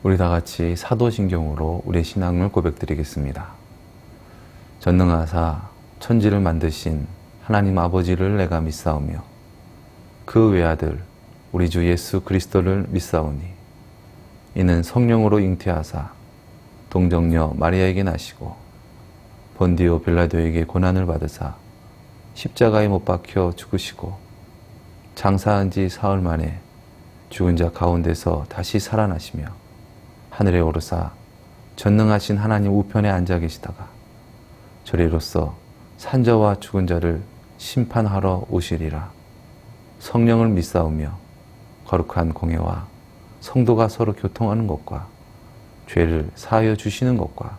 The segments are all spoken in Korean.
우리 다 같이 사도신경으로 우리의 신앙을 고백드리겠습니다. 전능하사 천지를 만드신 하나님 아버지를 내가 믿사오며 그 외아들 우리 주 예수 그리스도를 믿사오니 이는 성령으로 잉태하사 동정녀 마리아에게 나시고 본디오 빌라도에게 고난을 받으사 십자가에 못 박혀 죽으시고 장사한 지 사흘 만에 죽은 자 가운데서 다시 살아나시며 하늘에 오르사 전능하신 하나님 우편에 앉아 계시다가 저리로서 산자와 죽은 자를 심판하러 오시리라. 성령을 믿사오며 거룩한 공회와 성도가 서로 교통하는 것과 죄를 사하여 주시는 것과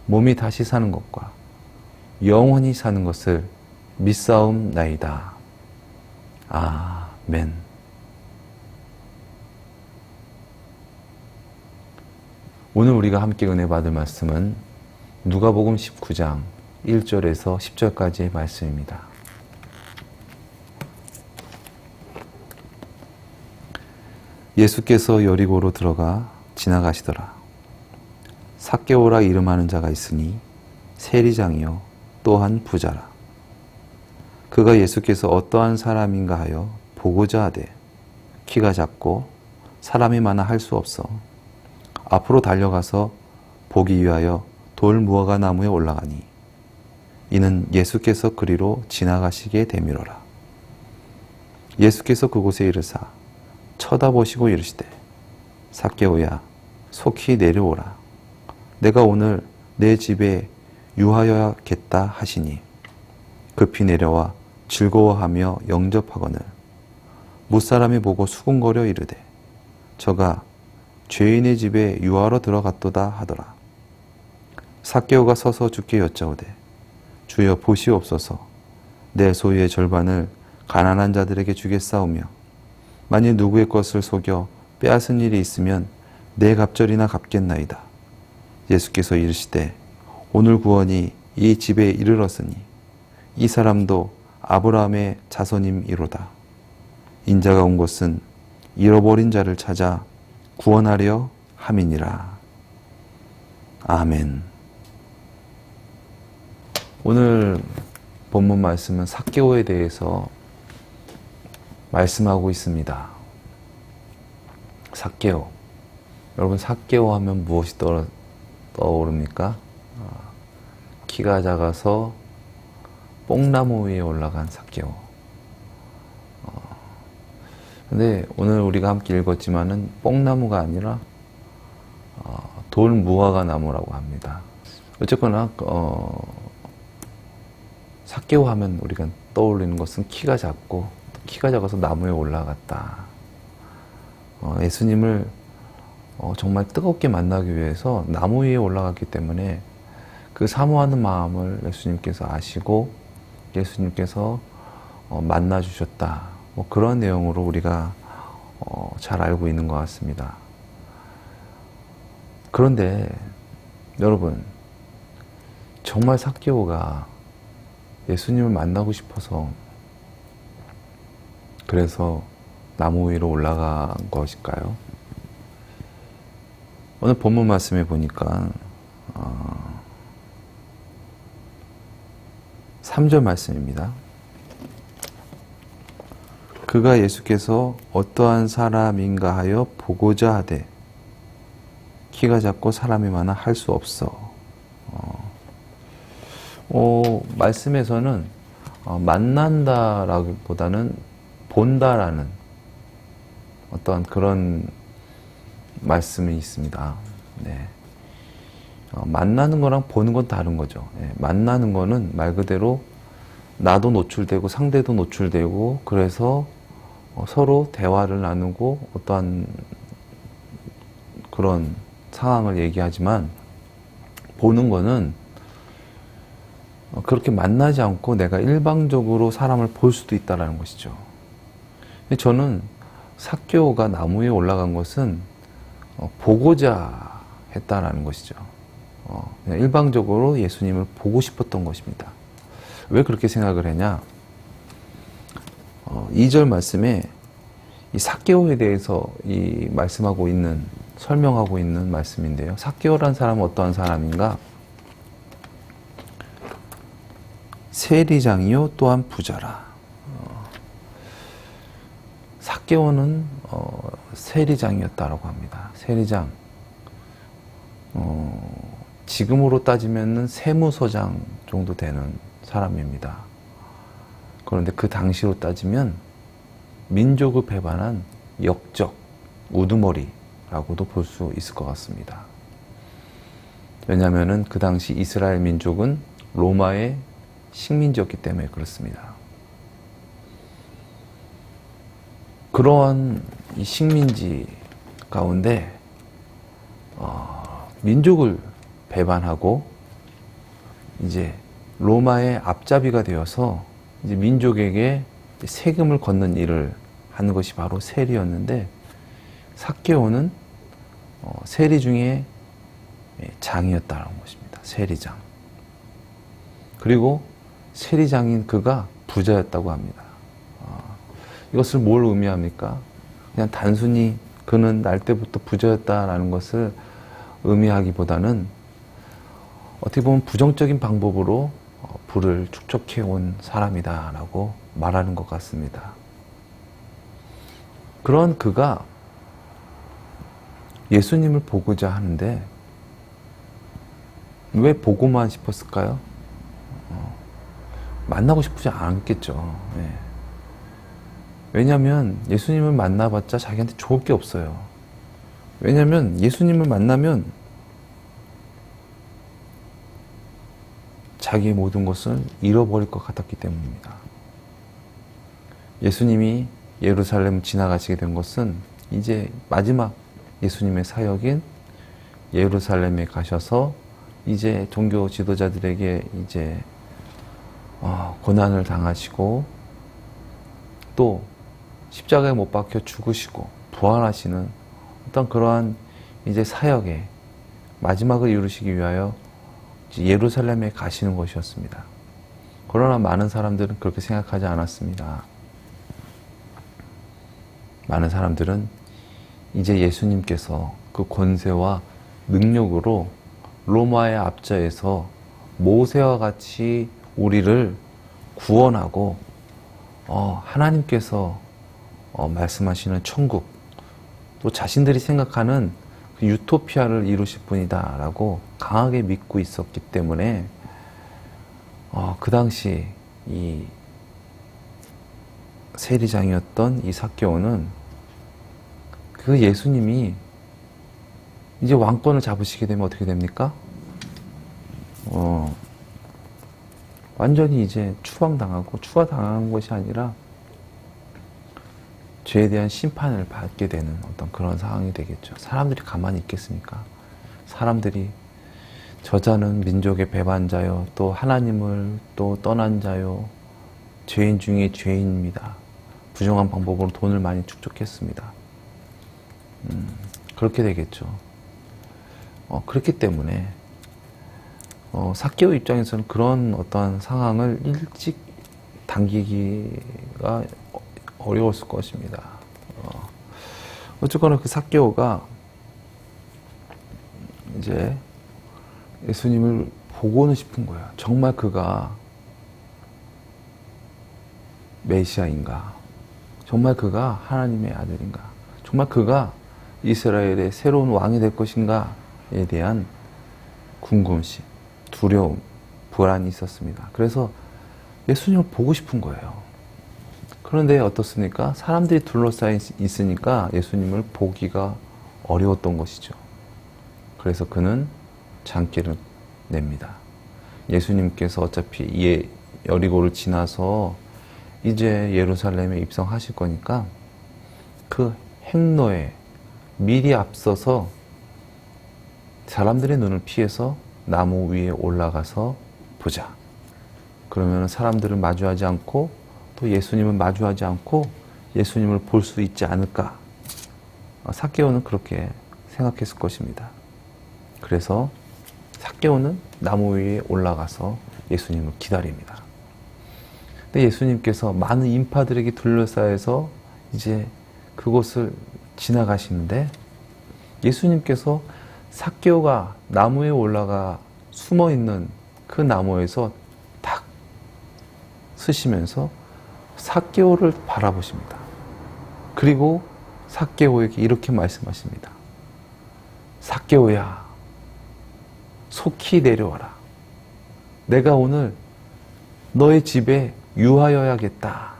몸이 다시 사는 것과 영원히 사는 것을 믿사옵나이다. 아멘. 오늘 우리가 함께 은혜 받을 말씀은 누가복음 19장 1절에서 10절까지의 말씀입니다. 예수께서 여리고로 들어가 지나가시더라. 삭개오라 이름하는 자가 있으니 세리장이요 또한 부자라. 그가 예수께서 어떠한 사람인가 하여 보고자 하되 키가 작고 사람이 많아 할 수 없어 앞으로 달려가서 보기 위하여 돌 무화과 나무에 올라가니 이는 예수께서 그리로 지나가시게 되밀어라. 예수께서 그곳에 이르사 쳐다보시고 이르시되 삭개오야 속히 내려오라. 내가 오늘 내 집에 유하여야겠다 하시니 급히 내려와 즐거워하며 영접하거늘 무사람이 보고 수군거려 이르되 저가 죄인의 집에 유하러 들어갔도다 하더라. 삭개오가 서서 주께 여짜오되 주여 보시옵소서 내 소유의 절반을 가난한 자들에게 주겠사오며 만일 누구의 것을 속여 빼앗은 일이 있으면 내 갑절이나 갚겠나이다. 예수께서 이르시되 오늘 구원이 이 집에 이르렀으니 이 사람도 아브라함의 자손임이로다. 인자가 온 것은 잃어버린 자를 찾아 구원하려 함이니라. 아멘. 오늘 본문 말씀은 삭개오에 대해서 말씀하고 있습니다. 삭개오. 여러분 삭개오 하면 무엇이 떠오릅니까? 키가 작아서 뽕나무 위에 올라간 삭개오. 근데 오늘 우리가 함께 읽었지만은 뽕나무가 아니라 돌 무화과 나무라고 합니다. 어쨌거나 삭개오 하면 우리가 떠올리는 것은 키가 작고 키가 작아서 나무에 올라갔다. 예수님을 정말 뜨겁게 만나기 위해서 나무 위에 올라갔기 때문에 그 사모하는 마음을 예수님께서 아시고 예수님께서 만나 주셨다. 뭐 그런 내용으로 우리가 잘 알고 있는 것 같습니다. 그런데 여러분 정말 삭개오가 예수님을 만나고 싶어서 그래서 나무 위로 올라간 것일까요? 오늘 본문 말씀에 보니까 3절 말씀입니다. 그가 예수께서 어떠한 사람인가 하여 보고자 하되 키가 작고 사람이 많아 할 수 없어. 말씀에서는 만난다라기보다는 본다라는 어떤 그런 말씀이 있습니다. 네. 만나는 거랑 보는 건 다른 거죠. 네. 만나는 거는 말 그대로 나도 노출되고 상대도 노출되고 그래서 서로 대화를 나누고 어떠한 그런 상황을 얘기하지만 보는 거는 그렇게 만나지 않고 내가 일방적으로 사람을 볼 수도 있다는 것이죠. 저는 삭개오가 나무에 올라간 것은 보고자 했다라는 것이죠. 그냥 일방적으로 예수님을 보고 싶었던 것입니다. 왜 그렇게 생각을 했냐? 2절 말씀에 이 삭개오에 대해서 이 말씀하고 있는 설명하고 있는 말씀인데요. 삭개오라는 사람은 어떠한 사람인가? 세리장이요 또한 부자라. 삭개오는 세리장이었다라고 합니다. 세리장. 지금으로 따지면 세무서장 정도 되는 사람입니다. 그런데 그 당시로 따지면 민족을 배반한 역적, 우두머리라고도 볼 수 있을 것 같습니다. 왜냐하면 그 당시 이스라엘 민족은 로마의 식민지였기 때문에 그렇습니다. 그러한 이 식민지 가운데 민족을 배반하고 이제 로마의 앞잡이가 되어서 이제 민족에게 세금을 걷는 일을 하는 것이 바로 세리였는데, 삭개오는 세리 중에 장이었다는 것입니다. 세리장. 그리고 세리장인 그가 부자였다고 합니다. 이것을 뭘 의미합니까? 그냥 단순히 그는 날 때부터 부자였다라는 것을 의미하기보다는 어떻게 보면 부정적인 방법으로 부를 축적해온 사람이다라고 말하는 것 같습니다. 그런 그가 예수님을 보고자 하는데 왜 보고만 싶었을까요? 만나고 싶지 않겠죠. 네. 왜냐하면 예수님을 만나봤자 자기한테 좋을 게 없어요. 왜냐하면 예수님을 만나면 자기의 모든 것을 잃어버릴 것 같았기 때문입니다. 예수님이 예루살렘을 지나가시게 된 것은 이제 마지막 예수님의 사역인 예루살렘에 가셔서 이제 종교 지도자들에게 이제 고난을 당하시고 또 십자가에 못 박혀 죽으시고 부활하시는 어떤 그러한 이제 사역의 마지막을 이루시기 위하여 예루살렘에 가시는 것이었습니다. 그러나 많은 사람들은 그렇게 생각하지 않았습니다. 많은 사람들은 이제 예수님께서 그 권세와 능력으로 로마의 앞자에서 모세와 같이 우리를 구원하고 하나님께서 말씀하시는 천국, 또 자신들이 생각하는 그 유토피아를 이루실 분이다 라고 강하게 믿고 있었기 때문에 그 당시 이 세리장이었던 이 삭개오는 그 예수님이 이제 왕권을 잡으시게 되면 어떻게 됩니까? 완전히 이제 추방당하고, 추가당한 것이 아니라 죄에 대한 심판을 받게 되는 어떤 그런 상황이 되겠죠. 사람들이 가만히 있겠습니까? 사람들이 저자는 민족의 배반자요, 또 하나님을 또 떠난 자요, 죄인 중에 죄인입니다. 부정한 방법으로 돈을 많이 축적했습니다. 그렇게 되겠죠. 그렇기 때문에 삭개오 입장에서는 그런 어떠한 상황을 일찍 당기기가 어려웠을 것입니다. 어쨌거나 그 삭개오가 이제 예수님을 보고는 싶은 거예요. 정말 그가 메시아인가? 정말 그가 하나님의 아들인가? 정말 그가 이스라엘의 새로운 왕이 될 것인가에 대한 궁금심, 두려움, 불안이 있었습니다. 그래서 예수님을 보고 싶은 거예요. 그런데 어떻습니까? 사람들이 둘러싸여 있으니까 예수님을 보기가 어려웠던 것이죠. 그래서 그는 장기를 냅니다. 예수님께서 어차피 여리고를 지나서 이제 예루살렘에 입성하실 거니까 그 행로에 미리 앞서서 사람들의 눈을 피해서 나무 위에 올라가서 보자. 그러면 사람들을 마주하지 않고 또 예수님을 마주하지 않고 예수님을 볼 수 있지 않을까. 삭개오는 그렇게 생각했을 것입니다. 그래서 삭개오는 나무 위에 올라가서 예수님을 기다립니다. 근데 예수님께서 많은 인파들에게 둘러싸여서 이제 그곳을 지나가시는데 예수님께서 삭개오가 나무에 올라가 숨어있는 그 나무에서 탁 쓰시면서 삭개오를 바라보십니다. 그리고 삭개오에게 이렇게 말씀하십니다. 삭개오야, 속히 내려와라. 내가 오늘 너의 집에 유하여야겠다.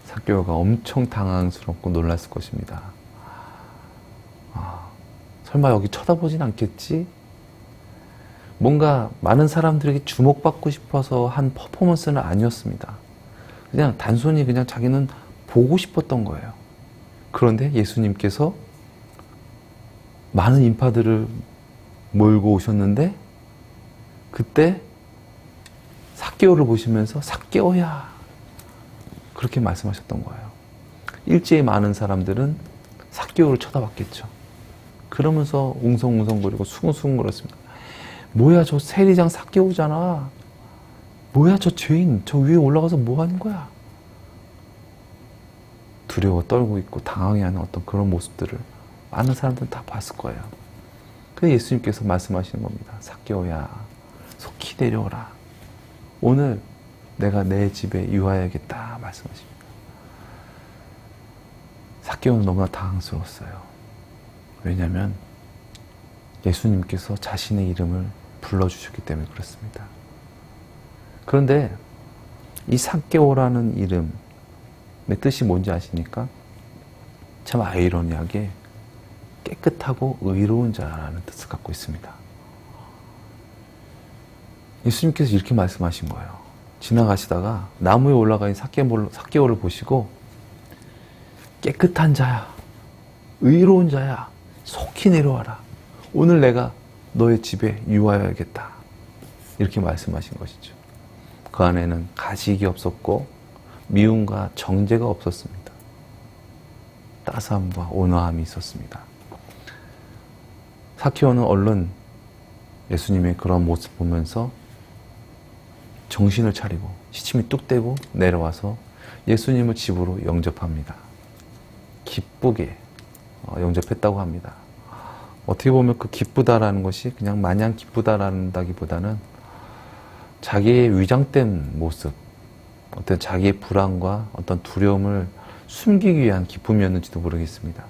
삭개오가 엄청 당황스럽고 놀랐을 것입니다. 설마 여기 쳐다보진 않겠지? 뭔가 많은 사람들에게 주목받고 싶어서 한 퍼포먼스는 아니었습니다. 그냥 단순히 그냥 자기는 보고 싶었던 거예요. 그런데 예수님께서 많은 인파들을 몰고 오셨는데 그때 삭개오를 보시면서 삭개오야 그렇게 말씀하셨던 거예요. 일제히 많은 사람들은 삭개오를 쳐다봤겠죠. 그러면서 웅성웅성거리고 수근수근거렸습니다. 뭐야 저 세리장 삭개오잖아. 뭐야 저 죄인 저 위에 올라가서 뭐 하는 거야. 두려워 떨고 있고 당황해하는 어떤 그런 모습들을 많은 사람들은 다 봤을 거예요. 그래서 예수님께서 말씀하시는 겁니다. 삭개오야 속히 내려오라. 오늘 내가 내 집에 유하여야겠다 말씀하십니다. 삭개오는 너무나 당황스러웠어요. 왜냐하면 예수님께서 자신의 이름을 불러주셨기 때문에 그렇습니다. 그런데 이 삭개오라는 이름의 뜻이 뭔지 아십니까? 참 아이러니하게 깨끗하고 의로운 자라는 뜻을 갖고 있습니다. 예수님께서 이렇게 말씀하신 거예요. 지나가시다가 나무에 올라가 있는 삭개오를 보시고 깨끗한 자야, 의로운 자야, 속히 내려와라. 오늘 내가 너의 집에 유하여야겠다. 이렇게 말씀하신 것이죠. 그 안에는 가식이 없었고 미움과 정죄가 없었습니다. 따스함과 온화함이 있었습니다. 삭개오는 얼른 예수님의 그런 모습 보면서 정신을 차리고 시침이 뚝 떼고 내려와서 예수님을 집으로 영접합니다. 기쁘게 영접했다고 합니다. 어떻게 보면 그 기쁘다라는 것이 그냥 마냥 기쁘다라는다기보다는 자기의 위장된 모습, 어떤 자기의 불안과 어떤 두려움을 숨기기 위한 기쁨이었는지도 모르겠습니다.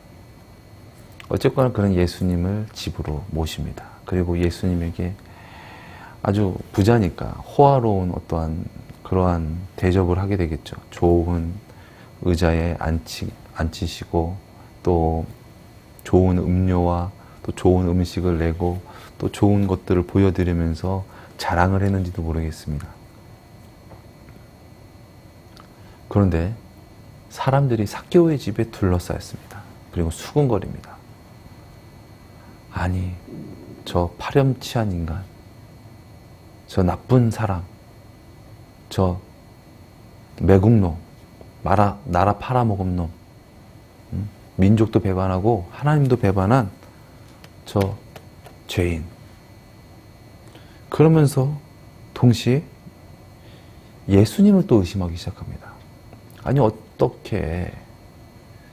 어쨌거나 그런 예수님을 집으로 모십니다. 그리고 예수님에게 아주 부자니까 호화로운 어떠한 그러한 대접을 하게 되겠죠. 좋은 의자에 앉히시고 또 좋은 음료와 또 좋은 음식을 내고 또 좋은 것들을 보여드리면서 자랑을 했는지도 모르겠습니다. 그런데 사람들이 삭개오의 집에 둘러싸였습니다. 그리고 수군거립니다. 아니, 저 파렴치한 인간, 저 나쁜 사람, 저 매국노, 나라 팔아먹은 놈, 민족도 배반하고 하나님도 배반한 저 죄인. 그러면서 동시에 예수님을 또 의심하기 시작합니다. 아니 어떻게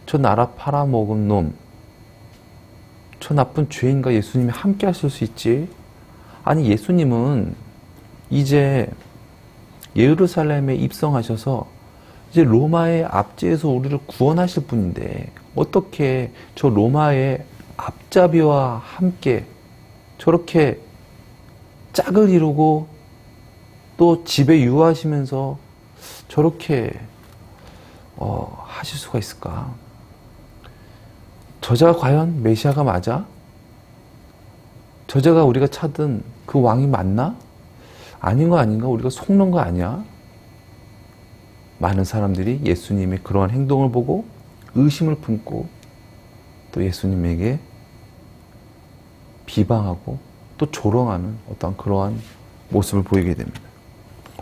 저 나라 팔아먹은 놈, 저 나쁜 죄인과 예수님이 함께 하실 수 있지? 아니 예수님은 이제 예루살렘에 입성하셔서 이제 로마의 압제에서 우리를 구원하실 분인데 어떻게 저 로마의 앞잡이와 함께 저렇게 짝을 이루고 또 집에 유하시면서 저렇게 하실 수가 있을까? 저자가 과연 메시아가 맞아? 저자가 우리가 찾은 그 왕이 맞나? 아닌 거 아닌가? 우리가 속는 거 아니야? 많은 사람들이 예수님의 그러한 행동을 보고 의심을 품고 또 예수님에게 비방하고 또 조롱하는 어떤 그러한 모습을 보이게 됩니다.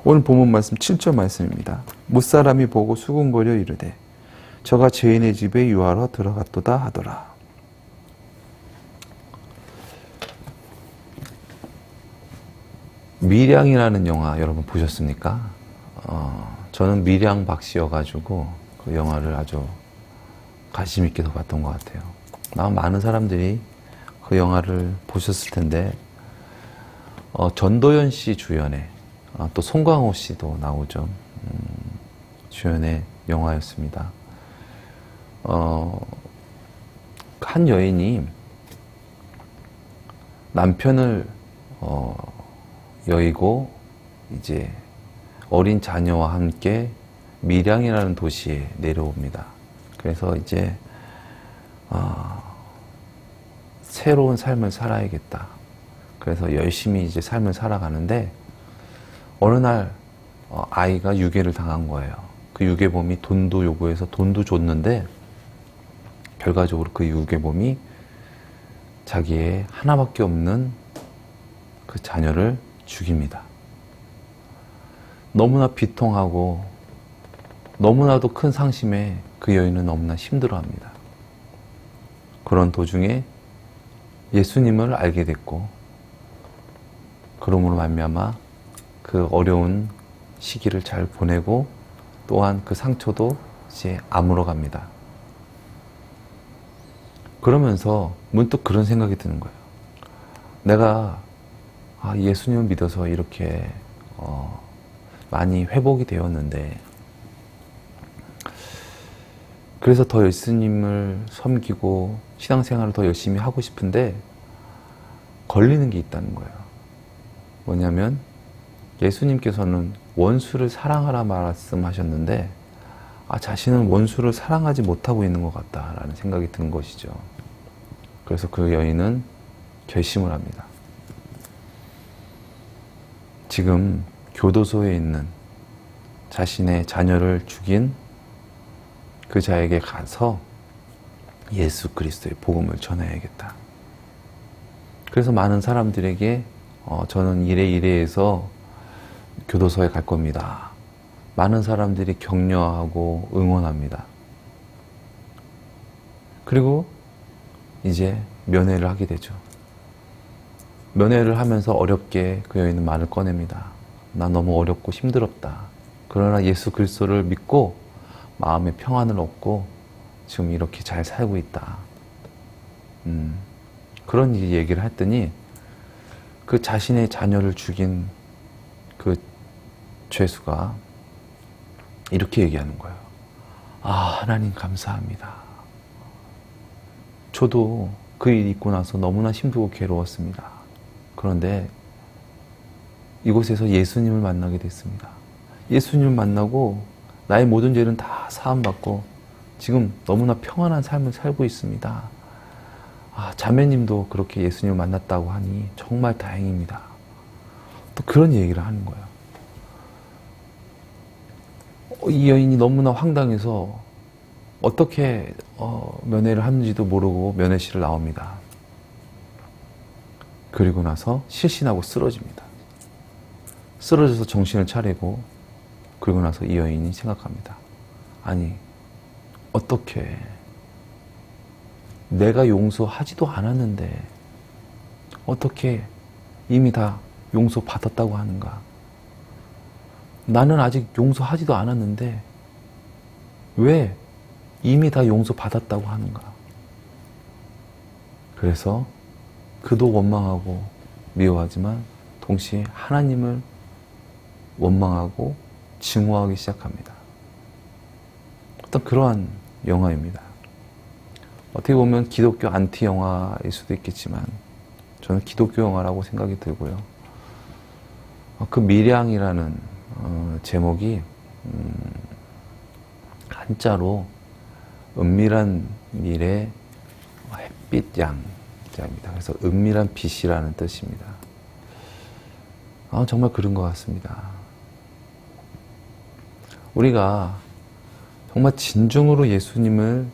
오늘 본문 말씀 7절 말씀입니다. 못사람이 보고 수군거려 이르되 저가 죄인의 집에 유하러 들어갔도다 하더라. 밀양이라는 영화 여러분 보셨습니까? 저는 밀양 박씨여가지고 그 영화를 아주 관심 있게 더 봤던 것 같아요. 아마 많은 사람들이 그 영화를 보셨을 텐데 전도연 씨 주연의 또 송강호 씨도 나오죠. 주연의 영화였습니다. 한 여인이 남편을 여의고 이제 어린 자녀와 함께 밀양이라는 도시에 내려옵니다. 그래서 이제 새로운 삶을 살아야겠다. 그래서 열심히 이제 삶을 살아가는데 어느 날 아이가 유괴를 당한 거예요. 그 유괴범이 돈도 요구해서 돈도 줬는데 결과적으로 그 유괴범이 자기의 하나밖에 없는 그 자녀를 죽입니다. 너무나 비통하고 너무나도 큰 상심에 그 여인은 너무나 힘들어합니다. 그런 도중에 예수님을 알게 됐고 그러므로 말미암아 그 어려운 시기를 잘 보내고 또한 그 상처도 이제 아물어 갑니다. 그러면서 문득 그런 생각이 드는 거예요. 내가 예수님을 믿어서 이렇게 많이 회복이 되었는데 그래서 더 예수님을 섬기고 신앙생활을 더 열심히 하고 싶은데 걸리는 게 있다는 거예요. 뭐냐면 예수님께서는 원수를 사랑하라 말씀하셨는데 자신은 원수를 사랑하지 못하고 있는 것 같다라는 생각이 든 것이죠. 그래서 그 여인은 결심을 합니다. 지금 교도소에 있는 자신의 자녀를 죽인 그 자에게 가서 예수 그리스도의 복음을 전해야겠다. 그래서 많은 사람들에게 저는 이래이래해서 교도소에 갈 겁니다. 많은 사람들이 격려하고 응원합니다. 그리고 이제 면회를 하게 되죠. 면회를 하면서 어렵게 그 여인은 말을 꺼냅니다. 나 너무 어렵고 힘들었다. 그러나 예수 그리스도를 믿고 마음의 평안을 얻고 지금 이렇게 잘 살고 있다. 그런 얘기를 했더니 그 자신의 자녀를 죽인 그 죄수가 이렇게 얘기하는 거예요. 하나님 감사합니다. 저도 그 일 있고 나서 너무나 힘들고 괴로웠습니다. 그런데 이곳에서 예수님을 만나게 됐습니다. 예수님을 만나고 나의 모든 죄는 다 사함받고 지금 너무나 평안한 삶을 살고 있습니다. 자매님도 그렇게 예수님을 만났다고 하니 정말 다행입니다. 또 그런 얘기를 하는 거예요. 이 여인이 너무나 황당해서 어떻게 면회를 하는지도 모르고 면회실을 나옵니다. 그리고 나서 실신하고 쓰러집니다. 쓰러져서 정신을 차리고 그리고 나서 이 여인이 생각합니다. 아니 어떻게 내가 용서하지도 않았는데 어떻게 이미 다 용서받았다고 하는가? 나는 아직 용서하지도 않았는데 왜 이미 다 용서받았다고 하는가? 그래서 그도 원망하고 미워하지만 동시에 하나님을 원망하고 증오하기 시작합니다. 어떤 그러한 영화입니다. 어떻게 보면 기독교 안티 영화일 수도 있겠지만 저는 기독교 영화라고 생각이 들고요. 그 밀양이라는 제목이 한자로 은밀한 밀의 햇빛 양자입니다. 그래서 은밀한 빛이라는 뜻입니다. 정말 그런 것 같습니다. 우리가 정말 진정으로 예수님을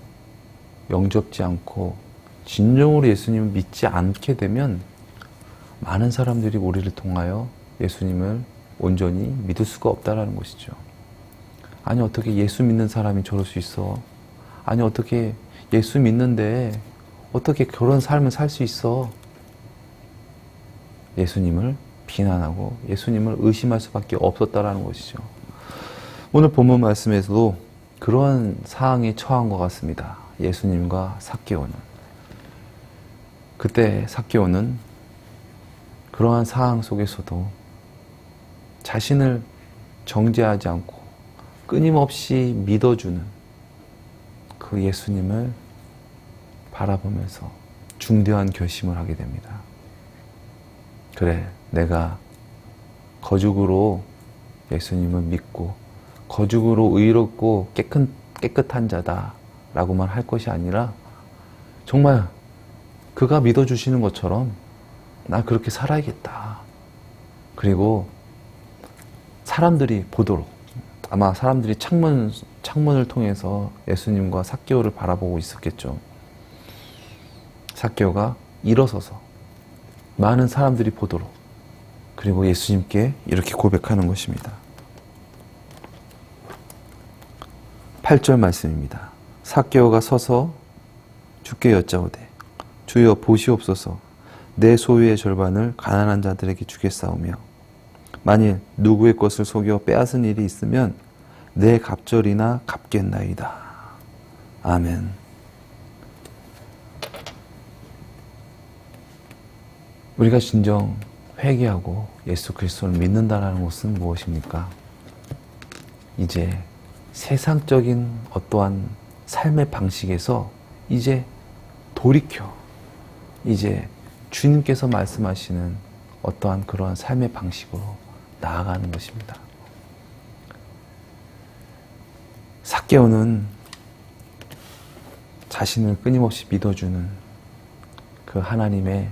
영접지 않고 진정으로 예수님을 믿지 않게 되면 많은 사람들이 우리를 통하여 예수님을 온전히 믿을 수가 없다라는 것이죠. 아니 어떻게 예수 믿는 사람이 저럴 수 있어? 아니 어떻게 예수 믿는데 어떻게 그런 삶을 살 수 있어? 예수님을 비난하고 예수님을 의심할 수밖에 없었다라는 것이죠. 오늘 본문 말씀에서도 그러한 상황에 처한 것 같습니다. 예수님과 삭개오는. 그때 삭개오는 그러한 상황 속에서도 자신을 정죄하지 않고 끊임없이 믿어주는 그 예수님을 바라보면서 중대한 결심을 하게 됩니다. 그래, 내가 거룩으로 예수님을 믿고 거룩으로 의롭고 깨끗한 자다라고만 할 것이 아니라 정말 그가 믿어주시는 것처럼 나 그렇게 살아야겠다. 그리고 사람들이 보도록, 아마 사람들이 창문을 통해서 예수님과 삭개오를 바라보고 있었겠죠. 삭개오가 일어서서 많은 사람들이 보도록, 그리고 예수님께 이렇게 고백하는 것입니다. 8절 말씀입니다. 삭개오가 서서 주께 여짜오되 주여 보시옵소서, 내 소유의 절반을 가난한 자들에게 주겠사오며 만일 누구의 것을 속여 빼앗은 일이 있으면 내 갑절이나 갚겠나이다. 아멘. 우리가 진정 회개하고 예수 그리스도를 믿는다는 것은 무엇입니까? 이제 세상적인 어떠한 삶의 방식에서 이제 돌이켜, 이제 주님께서 말씀하시는 어떠한 그러한 삶의 방식으로 나아가는 것입니다. 삭개오는 자신을 끊임없이 믿어주는 그 하나님의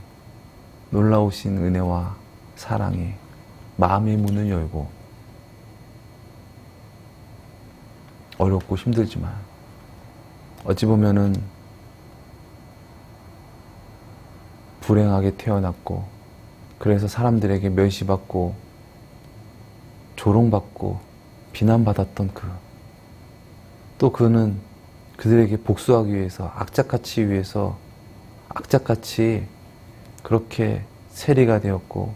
놀라우신 은혜와 사랑에 마음의 문을 열고 어렵고 힘들지만 어찌 보면은 불행하게 태어났고 그래서 사람들에게 멸시받고 조롱받고 비난받았던 또 그는 그들에게 복수하기 위해서 악착같이 그렇게 세리가 되었고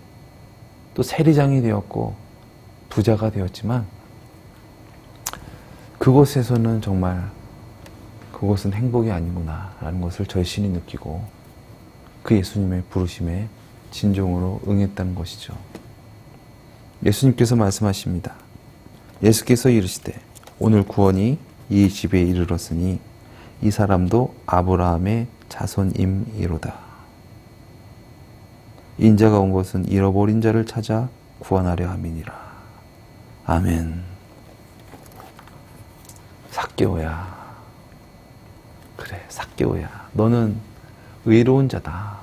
또 세리장이 되었고 부자가 되었지만 그곳에서는 정말 그것은 행복이 아니구나 라는 것을 절실히 느끼고 그 예수님의 부르심에 진정으로 응했다는 것이죠. 예수님께서 말씀하십니다. 예수께서 이르시되 오늘 구원이 이 집에 이르렀으니 이 사람도 아브라함의 자손임이로다. 인자가 온 것은 잃어버린 자를 찾아 구원하려 함이니라. 아멘. 삭개오야. 그래, 삭개오야. 너는 의로운 자다.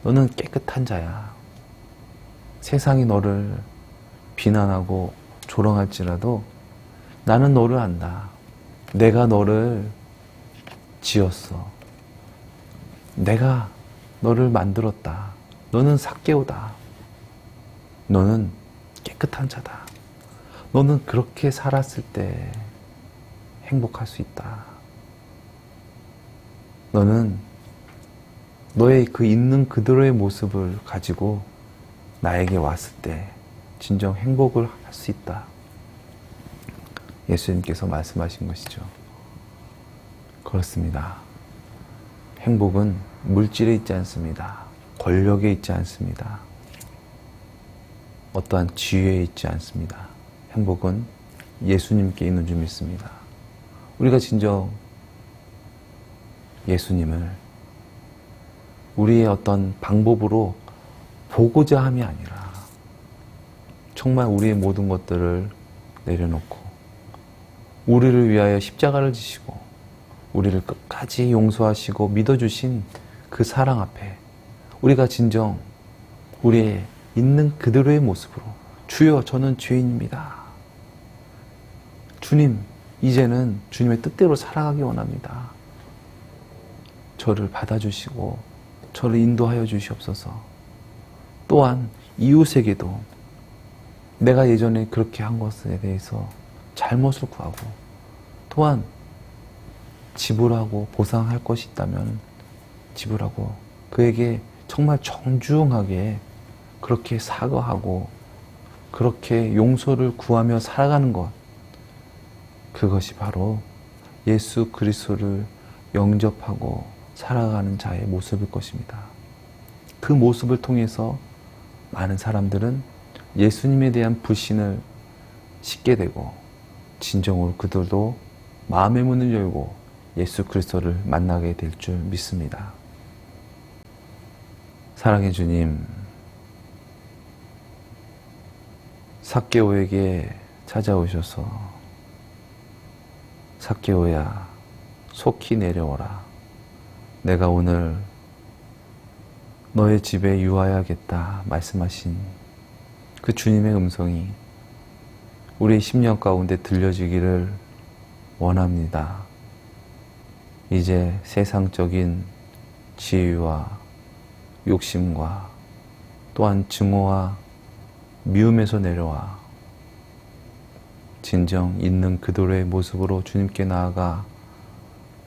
너는 깨끗한 자야. 세상이 너를 비난하고 조롱할지라도 나는 너를 안다. 내가 너를 지었어. 내가 너를 만들었다. 너는 삭개오다. 너는 깨끗한 자다. 너는 그렇게 살았을 때 행복할 수 있다. 너는 너의 그 있는 그대로의 모습을 가지고 나에게 왔을 때 진정 행복을 할 수 있다. 예수님께서 말씀하신 것이죠. 그렇습니다. 행복은 물질에 있지 않습니다. 권력에 있지 않습니다. 어떠한 지위에 있지 않습니다. 행복은 예수님께 있는 줄 믿습니다. 우리가 진정 예수님을 우리의 어떤 방법으로 보고자 함이 아니라 정말 우리의 모든 것들을 내려놓고 우리를 위하여 십자가를 지시고 우리를 끝까지 용서하시고 믿어주신 그 사랑 앞에 우리가 진정 우리의 있는 그대로의 모습으로 주여 저는 죄인입니다. 주님 이제는 주님의 뜻대로 살아가기 원합니다. 저를 받아주시고 저를 인도하여 주시옵소서. 또한 이웃에게도 내가 예전에 그렇게 한 것에 대해서 잘못을 구하고 또한 지불하고 보상할 것이 있다면 지불하고 그에게 정말 정중하게 그렇게 사과하고 그렇게 용서를 구하며 살아가는 것, 그것이 바로 예수 그리스도를 영접하고 살아가는 자의 모습일 것입니다. 그 모습을 통해서 많은 사람들은 예수님에 대한 불신을 씻게 되고 진정으로 그들도 마음의 문을 열고 예수 그리스도를 만나게 될 줄 믿습니다. 사랑의 주님, 삭개오에게 찾아오셔서 삭개오야 속히 내려오라. 내가 오늘 너의 집에 유하여야겠다 말씀하신 그 주님의 음성이 우리의 심령 가운데 들려지기를 원합니다. 이제 세상적인 지위와 욕심과 또한 증오와 미움에서 내려와 진정 있는 그들의 모습으로 주님께 나아가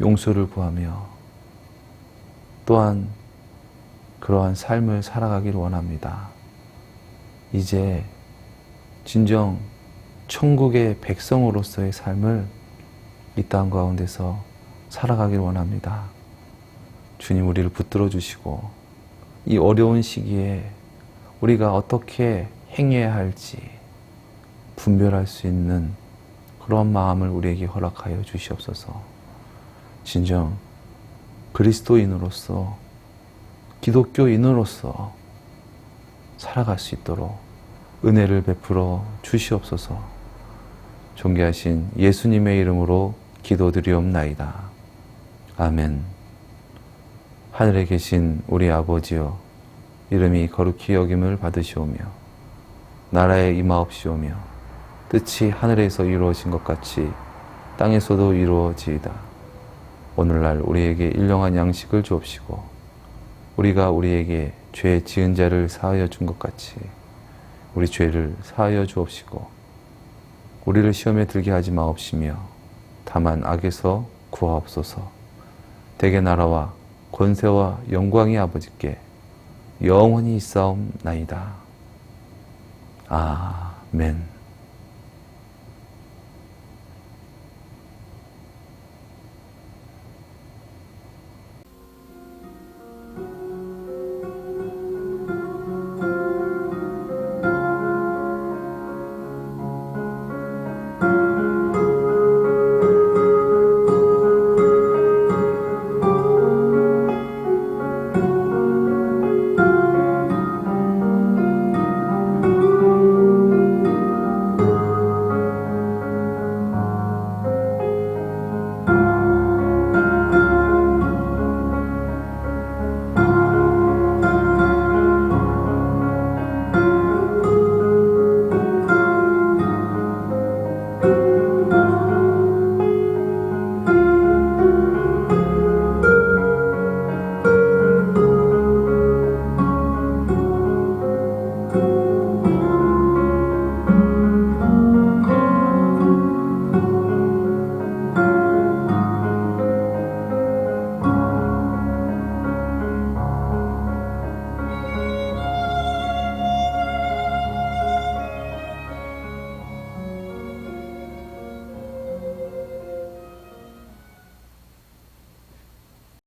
용서를 구하며 또한 그러한 삶을 살아가길 원합니다. 이제 진정 천국의 백성으로서의 삶을 이 땅 가운데서 살아가길 원합니다. 주님, 우리를 붙들어 주시고 이 어려운 시기에 우리가 어떻게 행해야 할지 분별할 수 있는 그런 마음을 우리에게 허락하여 주시옵소서. 진정 그리스도인으로서 기독교인으로서 살아갈 수 있도록 은혜를 베풀어 주시옵소서. 존귀하신 예수님의 이름으로 기도드리옵나이다. 아멘. 하늘에 계신 우리 아버지여, 이름이 거룩히 여김을 받으시오며 나라에 임하옵시오며 뜻이 하늘에서 이루어진 것 같이 땅에서도 이루어지이다. 오늘날 우리에게 일용할 양식을 주옵시고 우리가 우리에게 죄 지은 자를 사하여 준 것 같이 우리 죄를 사하여 주옵시고 우리를 시험에 들게 하지 마옵시며 다만 악에서 구하옵소서. 대개 나라와 권세와 영광이 아버지께 영원히 있사옵나이다. 아멘.